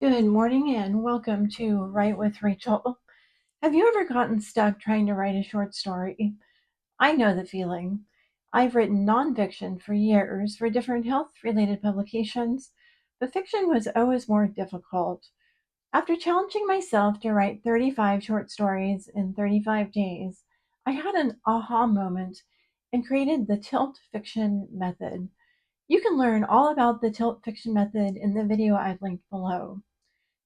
Good morning and welcome to Write with Rachel. Have you ever gotten stuck trying to write a short story? I know the feeling. I've written nonfiction for years for different health related publications, but fiction was always more difficult. After challenging myself to write 35 short stories in 35 days, I had an aha moment and created the Tilt Fiction Method. You can learn all about the Tilt Fiction Method in the video I've linked below.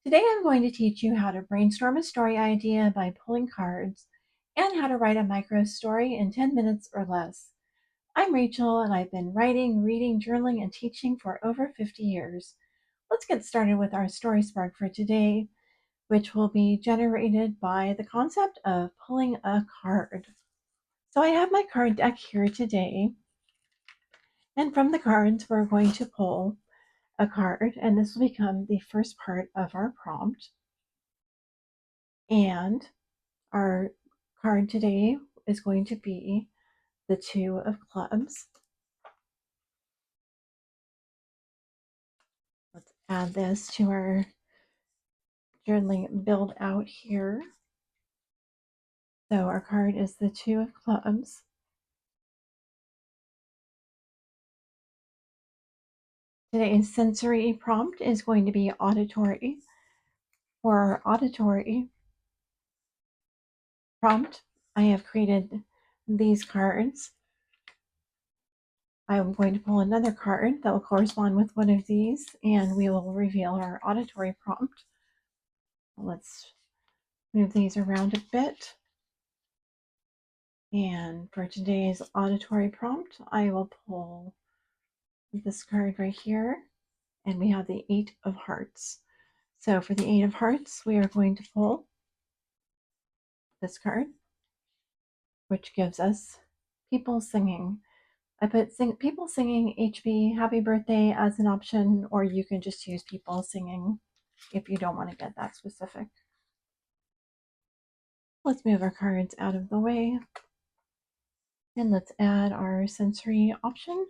Today I'm going to teach you how to brainstorm a story idea by pulling cards and how to write a micro story in 10 minutes or less. I'm Rachel and I've been writing, reading, journaling, and teaching for over 50 years. Let's get started with our story spark for today, which will be generated by the concept of pulling a card. So I have my card deck here today, and from the cards we're going to pull a card, and this will become the first part of our prompt. And our card today is going to be the Two of Clubs. Let's add this to our journaling build out here. So our card is the Two of Clubs. Today's sensory prompt is going to be auditory. For our auditory prompt, I have created these cards. I'm going to pull another card that will correspond with one of these, and we will reveal our auditory prompt. Let's move these around a bit. And for today's auditory prompt, I will pull this card right here, and we have the Eight of Hearts. So for the Eight of Hearts, we are going to pull this card, which gives us people singing. I put people singing HB happy birthday as an option, or you can just use people singing if you don't want to get that specific. Let's move our cards out of the way, and let's add our sensory option,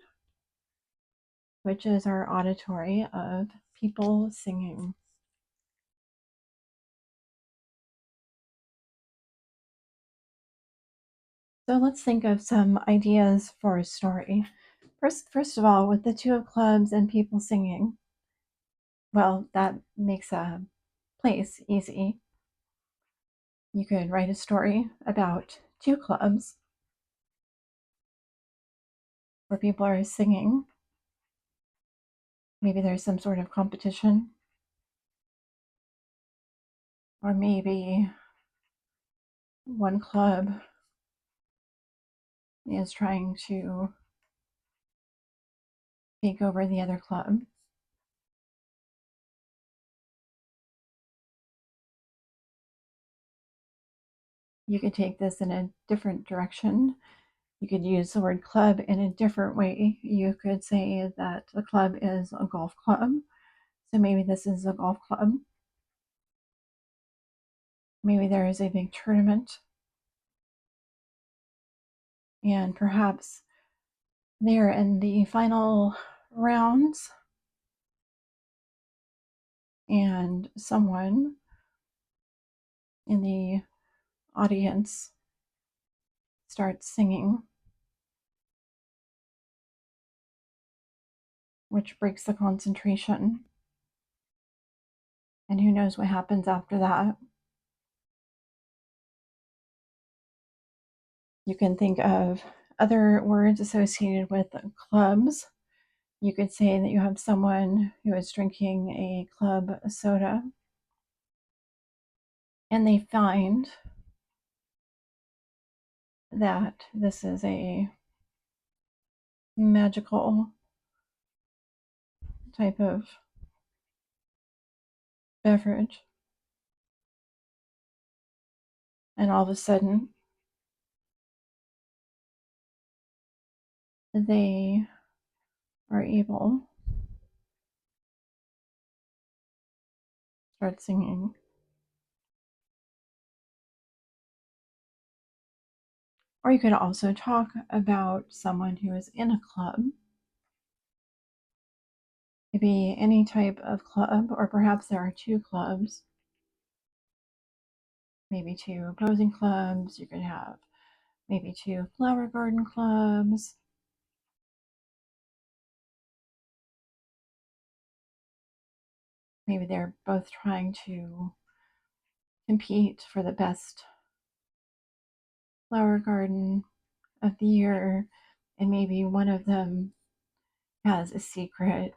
which is our auditory of people singing. So let's think of some ideas for a story. First of all, with the Two of Clubs and people singing, well, that makes a place easy. You could write a story about two clubs where people are singing. Maybe there's some sort of competition, or maybe one club is trying to take over the other club. You could take this in a different direction. You could use the word club in a different way. You could say that the club is a golf club. So maybe this is a golf club. Maybe there is a big tournament. And perhaps they're in the final rounds. And someone in the audience starts singing, which breaks the concentration. And who knows what happens after that. You can think of other words associated with clubs. You could say that you have someone who is drinking a club soda, and they find that this is a magical type of beverage. And all of a sudden, they are able to start singing. Or you could also talk about someone who is in a club Maybe any type of club, or perhaps there are two clubs, maybe two opposing clubs. You could have maybe two flower garden clubs. Maybe they're both trying to compete for the best flower garden of the year, and maybe one of them has a secret,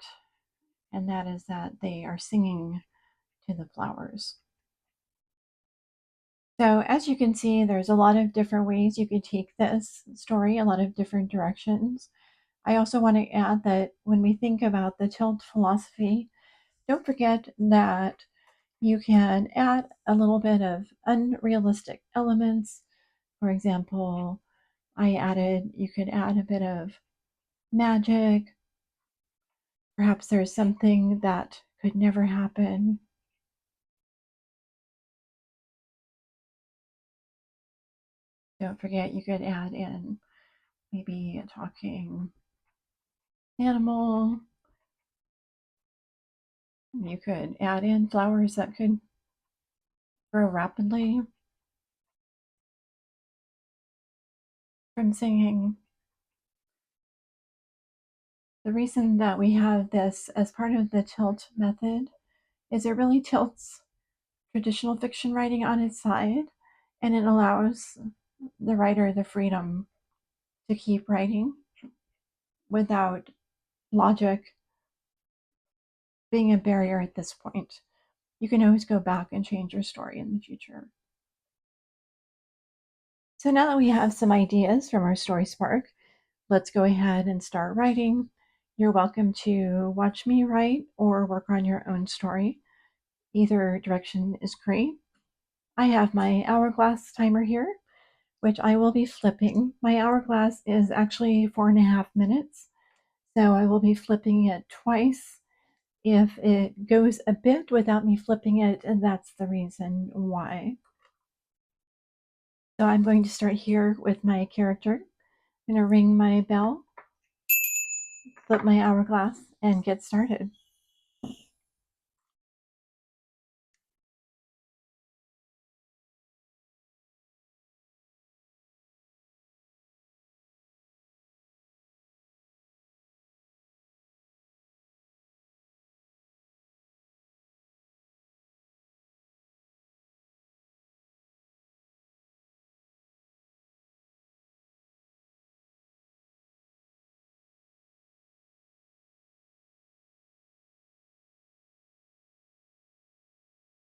and that is that they are singing to the flowers. So, as you can see, there's a lot of different ways you could take this story, a lot of different directions. I also want to add that when we think about the tilt philosophy, don't forget that you can add a little bit of unrealistic elements. For example, you could add a bit of magic. Perhaps there's something that could never happen. Don't forget, you could add in maybe a talking animal. You could add in flowers that could grow rapidly from singing. The reason that we have this as part of the tilt method is it really tilts traditional fiction writing on its side, and it allows the writer the freedom to keep writing without logic being a barrier at this point. You can always go back and change your story in the future. So now that we have some ideas from our story spark, let's go ahead and start writing. You're welcome to watch me write or work on your own story. Either direction is great. I have my hourglass timer here, which I will be flipping. My hourglass is actually 4.5 minutes, so I will be flipping it twice. If it goes a bit without me flipping it, and that's the reason why. So I'm going to start here with my character. I'm going to ring my bell, flip my hourglass, and get started.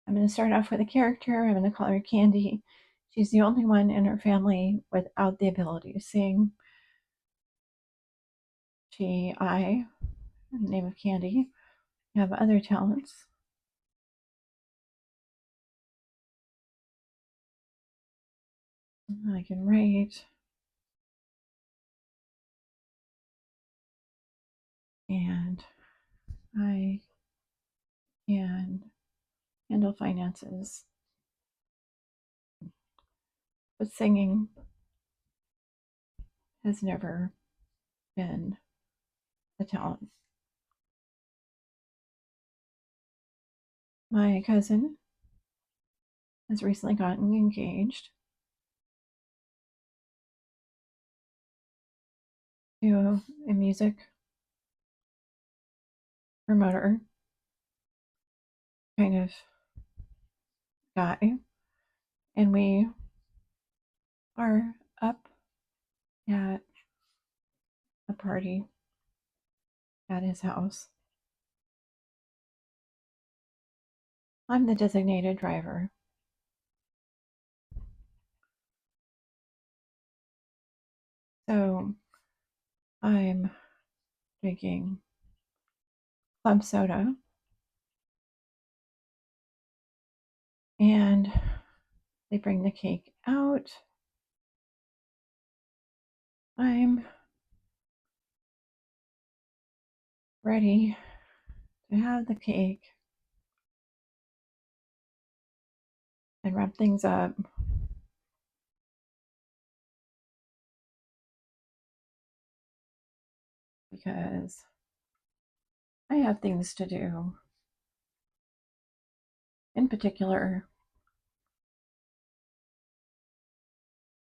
I'm going to start off with a character. I'm going to call her Candy. She's the only one in her family without the ability to sing. I, the name of Candy, have other talents. I can write, and I can handle finances. But singing has never been a talent. My cousin has recently gotten engaged to a music promoter kind of guy, and we are up at a party at his house. I'm the designated driver. So I'm drinking club soda, and they bring the cake out. I'm ready to have the cake and wrap things up because I have things to do. In particular,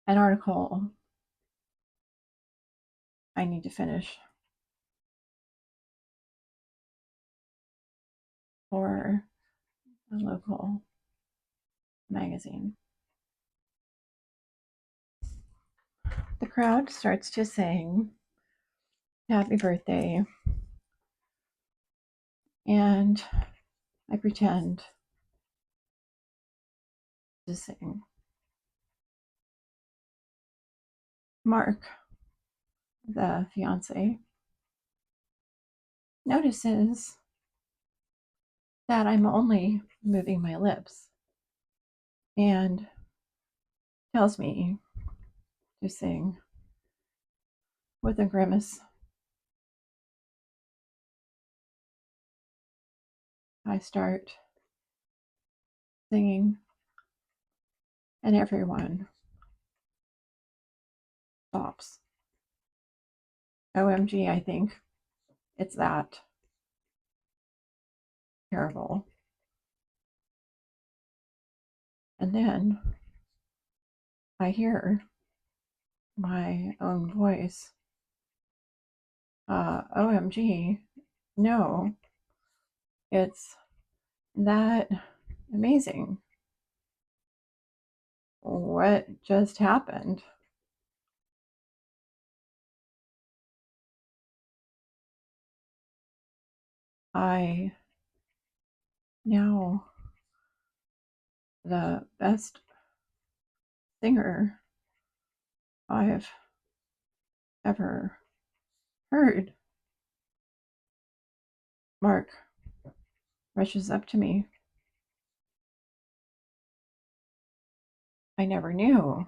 an article I need to finish for a local magazine. The crowd starts to sing happy birthday, and I pretend to sing. Mark, the fiance, notices that I'm only moving my lips and tells me to sing with a grimace. I start singing, and everyone stops. OMG, I think it's that terrible. And then I hear my own voice. OMG, no, it's that amazing. What just happened? I now the best singer I've ever heard. Mark rushes up to me. I never knew.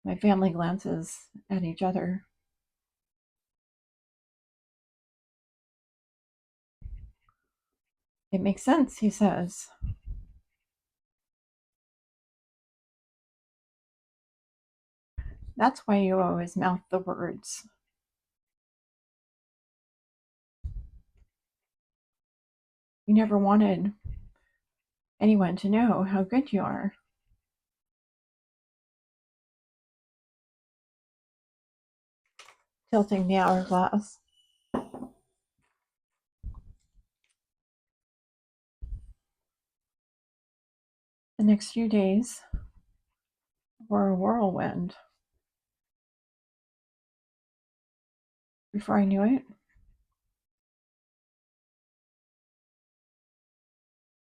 My family glances at each other. It makes sense, he says. That's why you always mouth the words. You never wanted anyone to know how good you are. Tilting the hourglass. The next few days were a whirlwind. Before I knew it,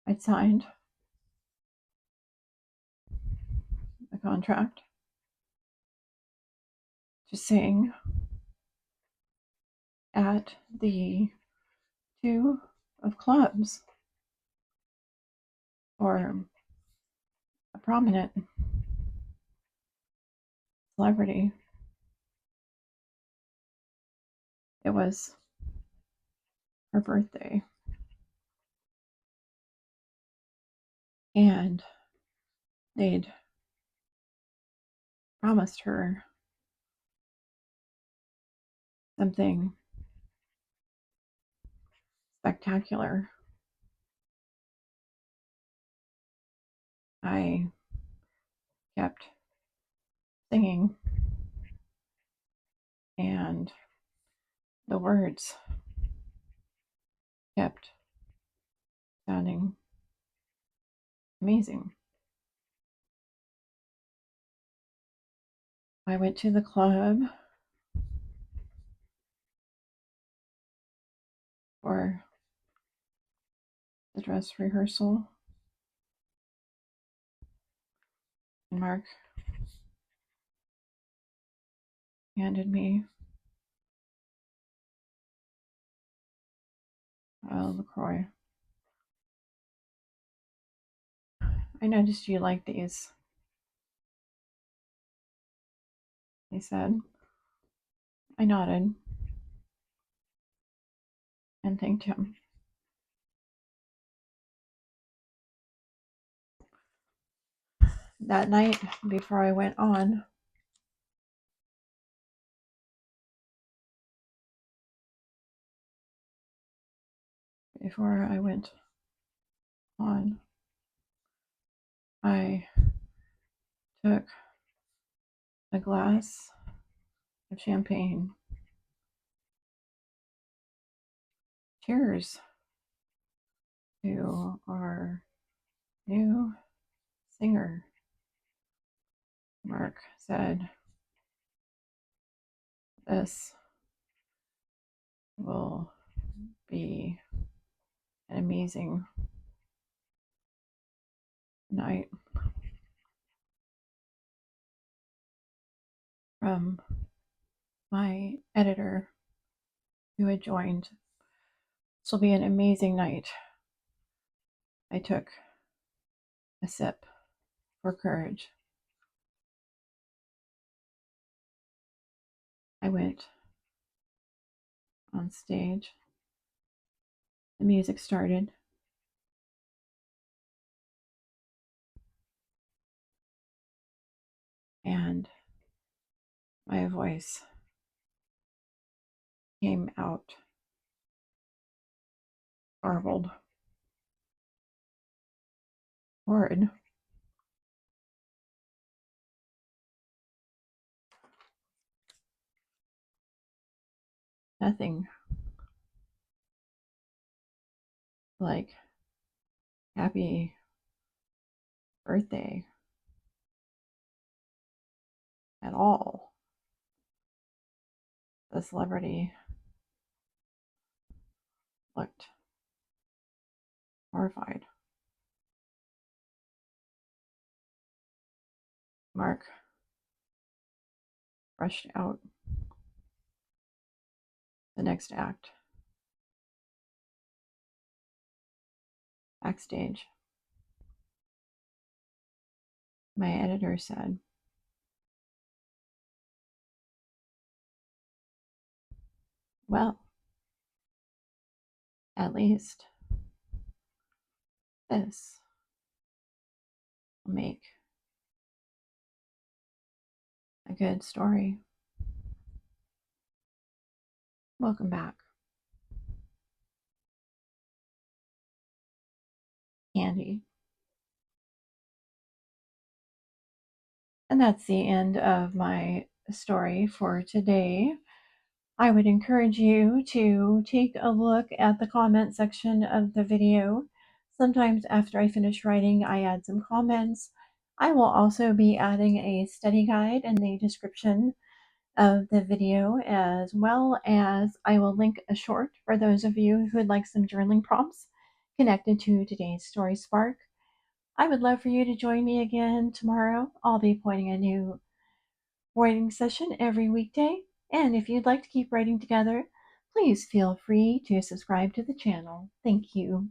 I'd signed a contract to sing at the two of clubs for a prominent celebrity. It was her birthday, and they'd promised her something spectacular. I kept singing, and the words kept sounding amazing. I went to the club for the dress rehearsal, and Mark handed me a LaCroix. I noticed you like these, he said. I nodded and thanked him. That night, before I went on, Before I went on, I took a glass of champagne. Cheers to our new singer. Mark said, "This will be an amazing night." From my editor who had joined, "This will be an amazing night." I took a sip for courage. I went on stage. The music started, and my voice came out garbled, horrid. Nothing like happy birthday at all. The celebrity looked horrified. Mark rushed out. The next act. Backstage, my editor said, "Well, at least this will make a good story." Welcome back, Candy. And that's the end of my story for today. I would encourage you to take a look at the comment section of the video. Sometimes after I finish writing, I add some comments. I will also be adding a study guide in the description of the video, as well as I will link a short for those of you who would like some journaling prompts connected to today's story spark. I would love for you to join me again tomorrow. I'll be pointing a new writing session every weekday, and if you'd like to keep writing together, please feel free to subscribe to the channel. Thank you.